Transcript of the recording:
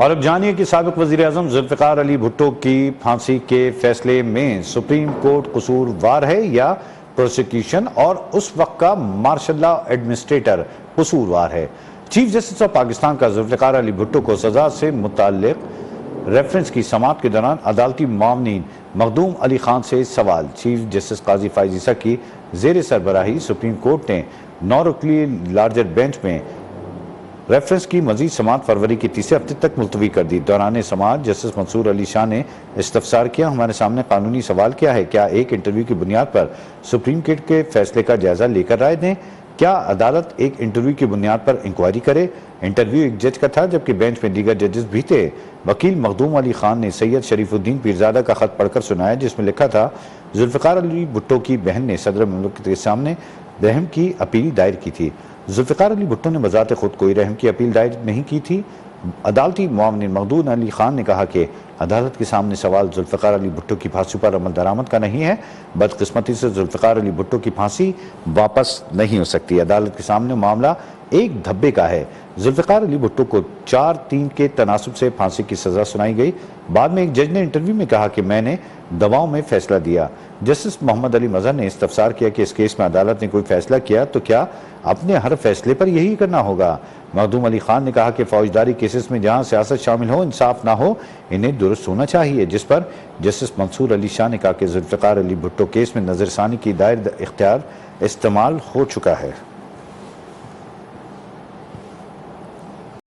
और अब जानिए कि साबिक वज़ीर-ए-आज़म ज़ुल्फ़िकार अली भुट्टो की फांसी के फैसले में सुप्रीम कोर्ट कसूरवार है या प्रोसिक्यूशन और उस वक्त का मार्शल लॉ एडमिनिस्ट्रेटर कसूरवार है। चीफ जस्टिस ऑफ पाकिस्तान का ज़ुल्फ़िकार अली भुट्टो को सजा से मुताल्लिक रेफरेंस की समाअत के दौरान अदालती मामलीन मखदूम अली खान से सवाल। चीफ जस्टिस काजी फ़ाइज़ ईसा की ज़ेर सरबराही सुप्रीम कोर्ट ने 9 रुकनी लार्जर बेंच में रेफरेंस की मजीद समाअत फरवरी के तीसरे हफ्ते तक मुलतवी कर दी। दौरान समाअत जस्टिस मंसूर अली शाह ने इस्तफसार किया, हमारे सामने कानूनी सवाल क्या है, क्या एक इंटरव्यू की बुनियाद पर सुप्रीम कोर्ट के फैसले का जायजा लेकर राय दें, क्या अदालत एक इंटरव्यू की बुनियाद पर इंक्वायरी करे। इंटरव्यू एक जज का था जबकि बेंच में दीगर जजेस भी थे। वकील मखदूम अली खान ने सैयद शरीफुद्दीन पीरजादा का खत पढ़कर सुनाया जिसमें लिखा था, ज़ुल्फ़िकार अली भुट्टो की बहन ने सदर मुल्क के सामने रहम की अपील दायर की थी। ज़ुल्फ़िकार अली भुट्टो ने बज़ात खुद कोई रहम की अपील दायर नहीं की थी। अदालती मुआविन मखदूम अली खान ने कहा कि अदालत के सामने सवाल ज़ुल्फ़िकार अली भुट्टो की फांसी पर अमल दरामद का नहीं है। बदकिस्मती से ज़ुल्फ़िकार अली भुट्टो की फांसी वापस नहीं हो सकती। अदालत के सामने मामला एक धब्बे का है। ज़ुल्फ़िकार अली भुट्टो को 4-3 के तनासुब से फांसी की सज़ा सुनाई गई। बाद में एक जज ने इंटरव्यू में कहा कि मैंने दवाओं में फैसला दिया। जस्टिस मोहम्मद अली मजहर ने इस्तफसार किया कि इस केस में अदालत ने कोई फैसला किया तो क्या अपने हर फैसले पर यही करना होगा। मखदूम अली खान ने कहा कि फौजदारी केसेस में जहां सियासत शामिल हो, इंसाफ ना हो, इन्हें दुरुस्त होना चाहिए। जिस पर जस्टिस मंसूर अली शाह ने कहा कि ज़ुल्फ़िकार अली भुट्टो केस में नज़रसानी की दायर इख्तियार इस्तेमाल हो चुका है।